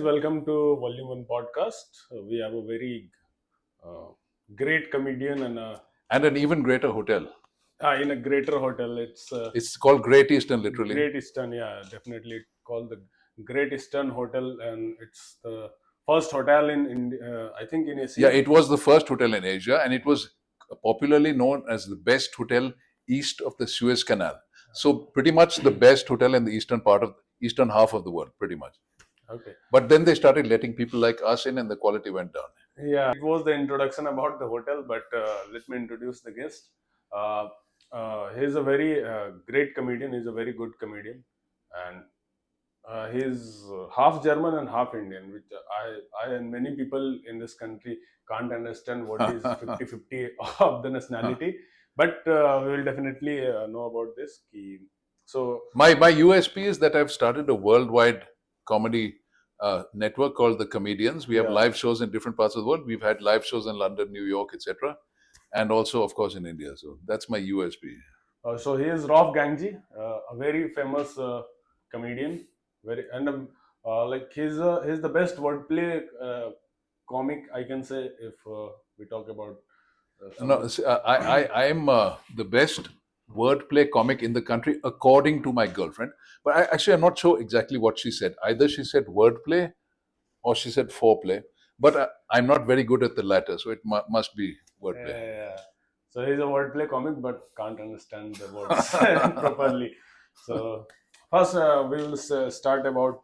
welcome to Volume 1 podcast. We have a very uh, great comedian And an even greater hotel. in a greater hotel. It's called Great Eastern, literally. Great Eastern, yeah, definitely called the Great Eastern Hotel, and it's the first hotel I think in Asia. Yeah, it was the first hotel in Asia, and it was popularly known as the best hotel east of the Suez Canal. So pretty much the best hotel in the eastern half of the world, pretty much. Okay. But then they started letting people like us in, and the quality went down. Yeah, it was the introduction about the hotel, but let me introduce the guest. Uh, he's a very great comedian. He's a very good comedian, and he's half German and half Indian, which I and many people in this country can't understand what is 50-50 of the nationality. But we will definitely know about this. So My USP is that I've started a worldwide comedy network called the Comedians. We have Yeah. live shows in different parts of the world. We've had live shows in London, New York, etc., and also, of course, in India. So that's my USP. So he is Raouf Gangjee, a very famous comedian. Very and like he's the best wordplay comic, I can say, if we talk about. No, see, I am the best wordplay comic in the country according to my girlfriend. But I'm not sure exactly what she said. Either she said wordplay or she said foreplay. But I'm not very good at the latter, so it must be wordplay. Yeah. So he's a wordplay comic, but can't understand the words properly. So first, we will start about.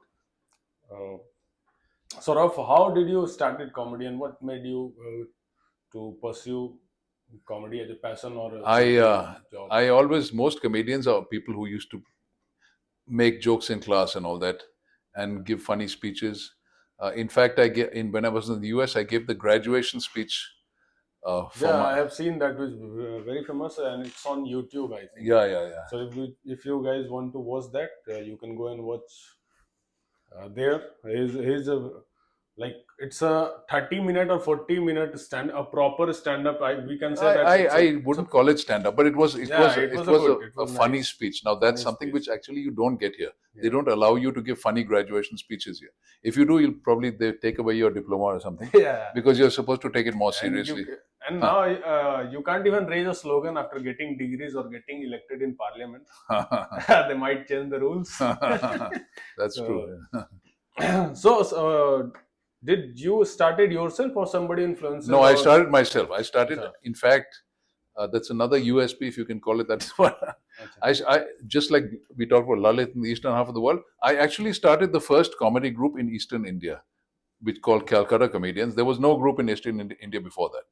Saurabh, how did you started comedy, and what made you to pursue comedy as a passion or a job? Most comedians are people who used to make jokes in class and all that, and give funny speeches. In fact, when I was in the US, I gave the graduation speech. I have seen that was very famous, and it's on YouTube, I think. Yeah. So if you guys want to watch that, you can go and watch there. He's a like it's a 30-minute or 40-minute a proper stand-up. We can say that I wouldn't call it stand-up, but it was a funny nice speech. Now that's funny something speech. which actually you don't get here. Yeah. They don't allow you to give funny graduation speeches here. If you do, they take away your diploma or something. Yeah. Because you're supposed to take it more seriously. And now you can't even raise a slogan after getting degrees or getting elected in parliament. They might change the rules. That's true. So, did you started yourself or somebody influenced? No, I started myself. In fact, that's another USP, if you can call it that. I just like we talked about LaLiT in the eastern half of the world, I actually started the first comedy group in Eastern India, which called Calcutta Comedians. There was no group in Eastern India before that.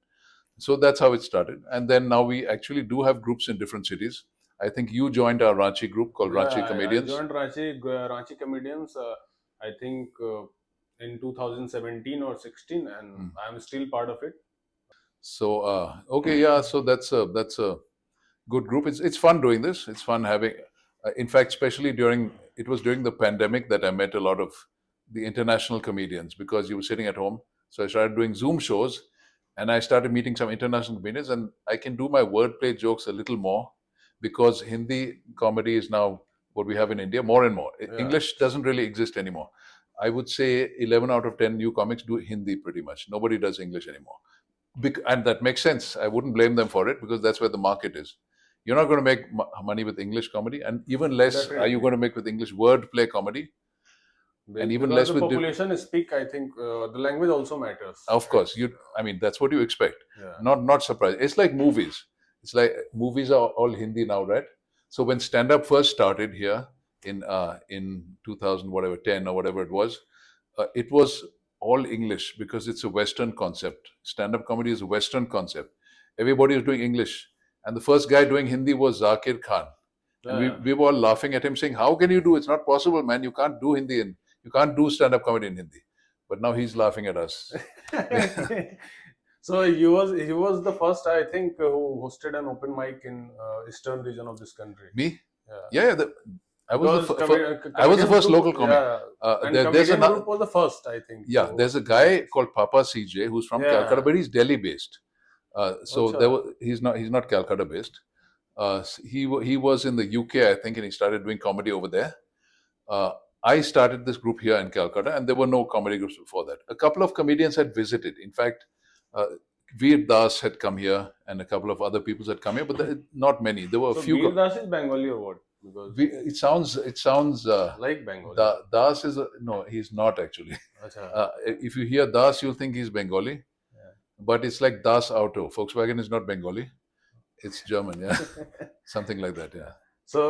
So that's how it started. And then now we actually do have groups in different cities. I think you joined our Ranchi group called Ranchi Comedians. I joined Ranchi Comedians, I think in 2017 or 16, and I'm still part of it. So so that's a good group. It's fun doing this. It's fun having. In fact, especially during the pandemic that I met a lot of the international comedians, because you were sitting at home. So I started doing Zoom shows, and I started meeting some international comedians, and I can do my wordplay jokes a little more because Hindi comedy is now what we have in India more and more. Yeah. English doesn't really exist anymore. I would say 11 out of 10 new comics do Hindi pretty much. Nobody does English anymore. And that makes sense. I wouldn't blame them for it because that's where the market is. You're not going to make money with English comedy, and even less Definitely. are you going to make with English wordplay comedy. And even less the with population speak. I think the language also matters. Of course, that's what you expect. Yeah. Not surprised. It's like movies. It's like movies are all Hindi now, right? So when stand-up first started here in 2000 whatever 10 or whatever it was all English because it's a Western concept. Stand-up comedy is a Western concept. Everybody is doing English, and the first guy doing Hindi was Zakir Khan. And we were all laughing at him, saying, "How can you do? It's not possible, man. You can't do Hindi and you can't do stand-up comedy in Hindi." But now he's laughing at us. So he was the first, I think, who hosted an open mic in eastern region of this country. Me? Yeah. I was the first local comic. And comedian group was the first, I think. Yeah, there's a guy called Papa CJ who's from Calcutta, but he's Delhi based. He's not Calcutta based. He was in the UK, I think, and he started doing comedy over there. I started this group here in Calcutta, and there were no comedy groups before that. A couple of comedians had visited. In fact, Veer Das had come here, and a couple of other people had come here, but not many. There were a So few. Veer Das is Bengali or what? Because It sounds like Bengali. Das is no, he's not actually. Acha. If you hear Das, you'll think he's Bengali, Yeah. but it's like Das Auto. Volkswagen is not Bengali; it's German. Yeah, something like that. Yeah. So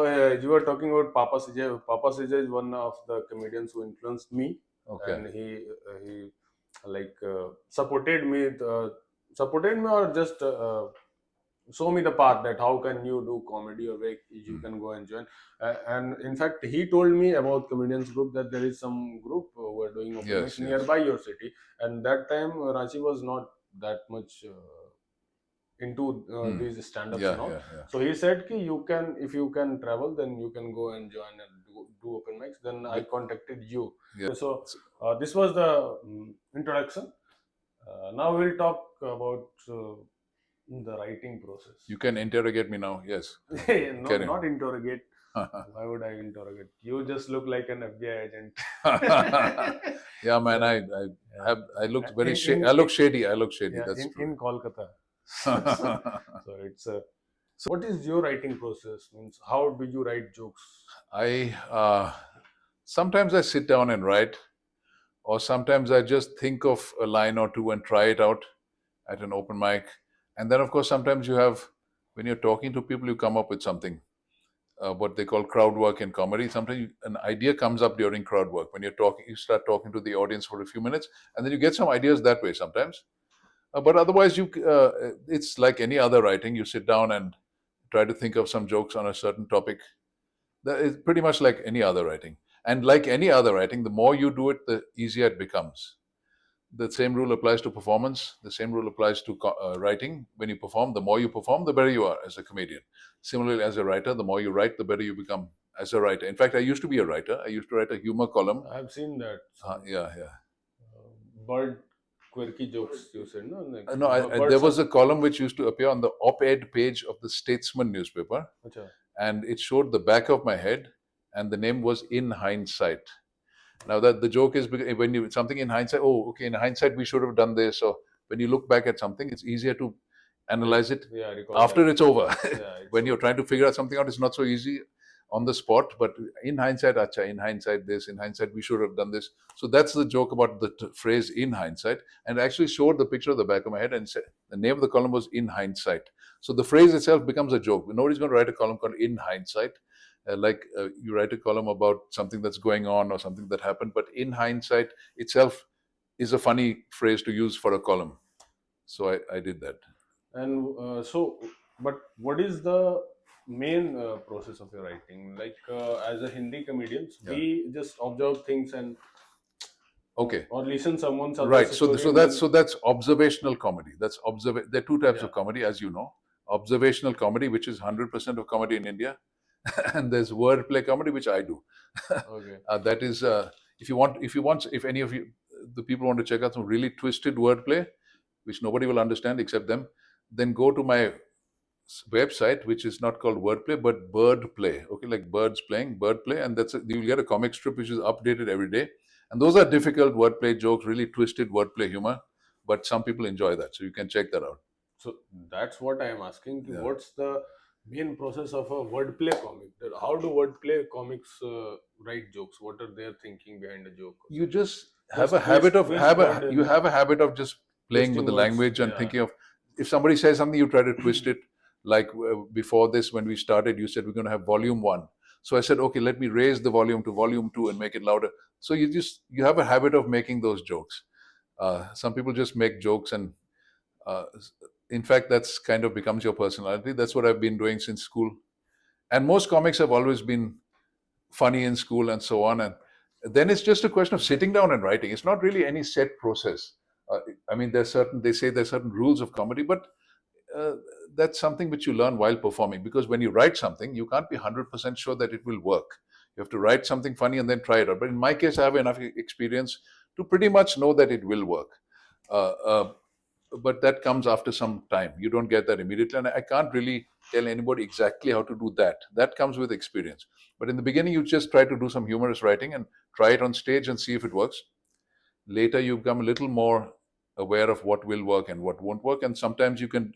you were talking about Papa CJ. Papa CJ is one of the comedians who influenced me, Okay. and he like supported me or just show me the path that how can you do comedy or where you can go and join. And in fact, he told me about comedians group that there is some group who are doing open Yes, mics yes. nearby your city, and that time Ranchi was not that much. Into these stand-ups Yeah, and all. yeah, yeah. So he said ki you can, if you can travel, then you can go and join and do open mics. Then I contacted you. Yeah. So this was the introduction. Now we'll talk about the writing process. You can interrogate me now. Yes. No, Carry on. not interrogate. Why would I interrogate? You just look like an FBI agent. Yeah, man. I look very shady. I look shady. I look shady. Yeah, That's true. in Kolkata. So it's a. So what is your writing process? Means how do you write jokes? I sometimes I sit down and write, or sometimes I just think of a line or two and try it out at an open mic. And then, of course, sometimes you have, when you're talking to people, you come up with something, what they call crowd work in comedy. Sometimes an idea comes up during crowd work. When you're talking, you start talking to the audience for a few minutes, and then you get some ideas that way sometimes. But otherwise, it's like any other writing. You sit down and try to think of some jokes on a certain topic. That is pretty much like any other writing. And like any other writing, the more you do it, the easier it becomes. The same rule applies to performance. The same rule applies to writing. When you perform, the more you perform, the better you are as a comedian. Similarly, as a writer, the more you write, the better you become as a writer. In fact, I used to be a writer. I used to write a humor column. I've seen that. Yeah. Bird quirky jokes you said, no? Like, There was a column which used to appear on the op-ed page of the Statesman newspaper, Acha. and it showed the back of my head, and the name was In Hindsight. Now that the joke is, when you something in hindsight, oh, okay, in hindsight we should have done this. So when you look back at something, it's easier to analyze it after that. it's over. Yeah, When you're trying to figure out something out, it's not so easy on the spot. But in hindsight, acha, in hindsight this, in hindsight we should have done this. So that's the joke about the phrase in hindsight, and actually showed the picture of the back of my head and said the name of the column was In Hindsight. So the phrase itself becomes a joke. Nobody's going to write a column called In Hindsight. You write a column about something that's going on or something that happened, but in hindsight itself is a funny phrase to use for a column. So I did that. And but what is the main process of your writing? Like as a Hindi comedians, we just observe things and Okay. or listen someone's Right. So that's observational comedy. There are two types of comedy, as you know. Observational comedy, which is 100% of comedy in India, and there's wordplay comedy, which I do. Okay. That is, if any of you, the people want to check out some really twisted wordplay, which nobody will understand except them, then go to my website, which is not called wordplay but bird play. Okay, like birds playing, bird play, and you'll get a comic strip which is updated every day. And those are difficult wordplay jokes, really twisted wordplay humor, but some people enjoy that, so you can check that out. So that's what I am asking. Yeah. What's the main process of a wordplay comic? How do wordplay comics write jokes? What are their thinking behind a joke? You just have a habit of just playing with the language and thinking of, if somebody says something, you try to twist it. Like before this, when we started, you said we're going to have volume 1. So I said, okay, let me raise the volume to volume 2 and make it louder. So you have a habit of making those jokes. Some people just make jokes, and in fact, that's kind of becomes your personality. That's what I've been doing since school. And most comics have always been funny in school and so on. And then it's just a question of sitting down and writing. It's not really any set process. I mean, they say there's certain rules of comedy, but that's something which you learn while performing, because when you write something, you can't be 100% sure that it will work. You have to write something funny and then try it out. But in my case, I have enough experience to pretty much know that it will work. but that comes after some time. You don't get that immediately, and I can't really tell anybody exactly how to do that. That comes with experience. But in the beginning, you just try to do some humorous writing and try it on stage and see if it works. Later, you become a little more aware of what will work and what won't work, and sometimes you can.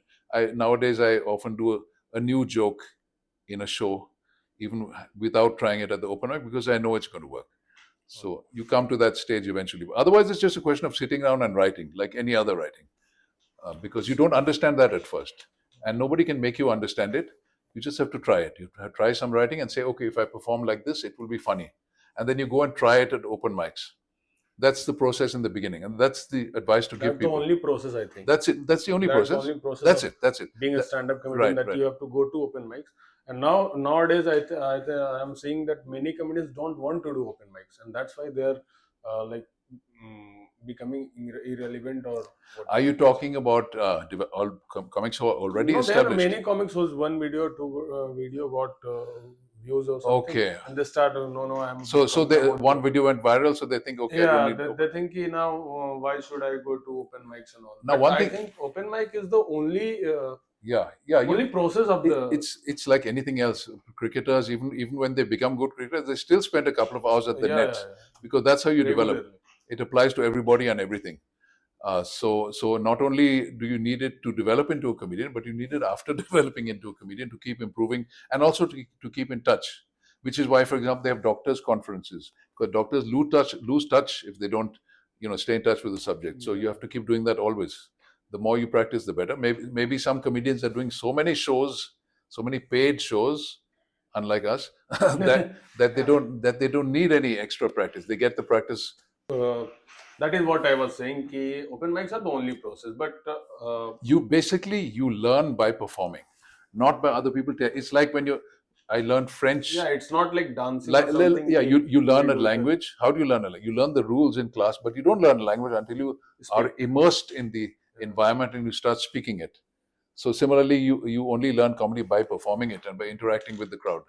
Nowadays I often do a new joke in a show, even without trying it at the open mic, because I know it's going to work. So you come to that stage eventually. Otherwise, it's just a question of sitting down and writing, like any other writing, because you don't understand that at first, and nobody can make you understand it. You just have to try it. You have to try some writing and say, okay, if I perform like this, it will be funny, and then you go and try it at open mics. That's the process in the beginning, and that's the advice to give That's the people. only process, I think. That's it. That's the only That's the process. only process That's of it. That's it. being a That- stand-up comedian, right, that right. you have to go to open mics. And nowadays, I am seeing that many comedians don't want to do open mics, and that's why they're like becoming irrelevant, or what. Are you talking about all comics who are already No, there are established? many comics whose one video, two video got views or something, Okay. and they start, no, no, I'm So coming, I want one to. video went viral, so they think, okay, I don't Yeah, need. they think now, why should I go to open mics and all? Now, But one I thing, think open mic is the yeah, yeah, only process of the. it's like anything else. Cricketers, even when they become good cricketers, they still spend a couple of hours at the Yeah, nets, because that's how you develop. regularly. It applies to everybody and everything. So not only do you need it to develop into a comedian, but you need it after developing into a comedian to keep improving, and also to keep in touch. Which is why, for example, they have doctors' conferences, because doctors lose touch if they don't, stay in touch with the subject. So you have to keep doing that always. The more you practice, the better. Maybe some comedians are doing so many shows, so many paid shows, unlike us, that they don't need any extra practice. They get the practice. Uh, that is what I was saying. Ki open mics are the only process, but You learn by performing, not by other people. It's like when I learned French. yeah, it's not like dancing or something. Yeah, Ki you learn we a do the language. How do you learn a language? You learn the rules in class, but you don't learn a language until you speak. are immersed in the environment and you start speaking it. So similarly, you only learn comedy by performing it and by interacting with the crowd.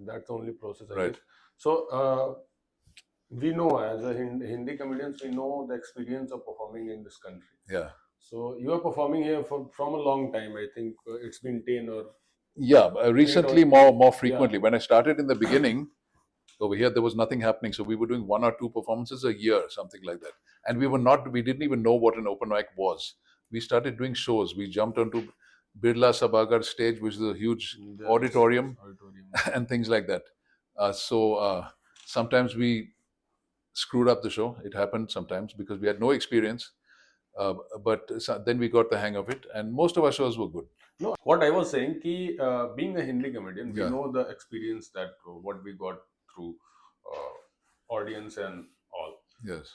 That's the only process, I Right. guess. So we know, as a Hindi comedians, we know the experience of performing in this country. Yeah. So you are performing here from a long time. I think it's been 10 or Yeah. 8 or Recently, more frequently. yeah. When I started in the beginning, over here there was nothing happening, so we were doing one or two performances a year, something like that. And we didn't even know what an open mic was. We started doing shows. We jumped onto Birla Sabhagar stage, which is a huge Yes, auditorium, auditorium. and things like that. So sometimes we screwed up the show. It happened sometimes because we had no experience. But then we got the hang of it, and most of our shows were good. No, what I was saying, ki being a Hindi comedian, we Yeah. know the experience that what we got through audience and all. Yes.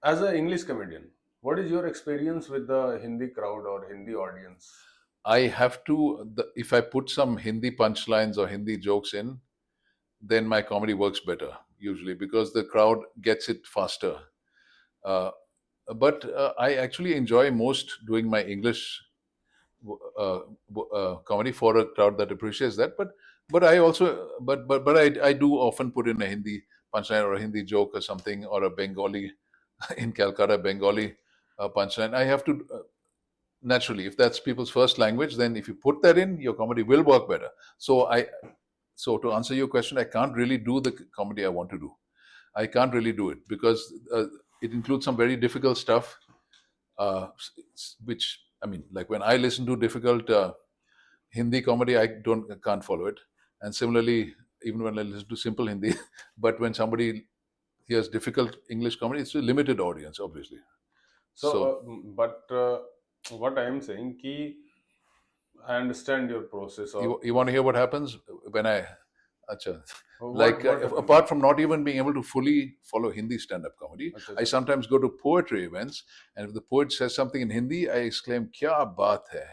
As an English comedian, what is your experience with the Hindi crowd or Hindi audience? I have to, if I put some Hindi punchlines or Hindi jokes in, then my comedy works better usually because the crowd gets it faster. Uh, but I actually enjoy most doing my English comedy for a crowd that appreciates that. But I also but I do often put in a Hindi punchline or a Hindi joke or something, or a Bengali in Calcutta Bengali punchline. I have to. Naturally, if that's people's first language, then if you put that in, your comedy will work better. So to answer your question, I can't really do the comedy I want to do. I can't really do it because it includes some very difficult stuff, which I mean, like when I listen to difficult Hindi comedy, I can't follow it. And similarly, even when I listen to simple Hindi, but when somebody hears difficult English comedy, it's a limited audience, obviously. So, So but what I am saying, ki I understand your process of you want to hear what happens when I. Acha. what Like happened. apart from not even being able to fully follow Hindi stand-up comedy, Acha, I acha. sometimes go to poetry events, and if the poet says something in Hindi, I exclaim "Kya baat hai?"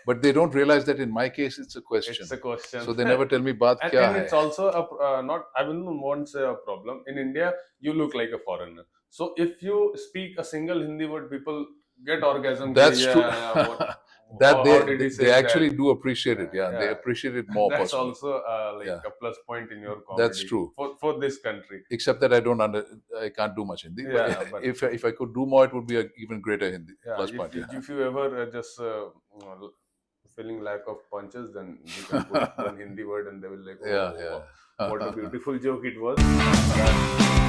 But they don't realize that in my case it's a question, It's a question. so they never tell me "baat and, kya and hai." it's also a not, I will not want to say a problem. In India, you look like a foreigner. So if you speak a single Hindi word, people get orgasm. Ki, That's true. yeah, what that how did he they say that? actually do appreciate it. Yeah, they Yeah, appreciate it more that's possibly. also like Yeah, a plus point in your that's comedy true. for this country. Except that I can't do much Hindi. But Yeah, but if I could do more, it would be an even greater Hindi yeah, plus point. Yeah, if you ever just feeling lack of punches, then you can put one Hindi word and they will like, yeah, oh, yeah. what a beautiful joke it was. That,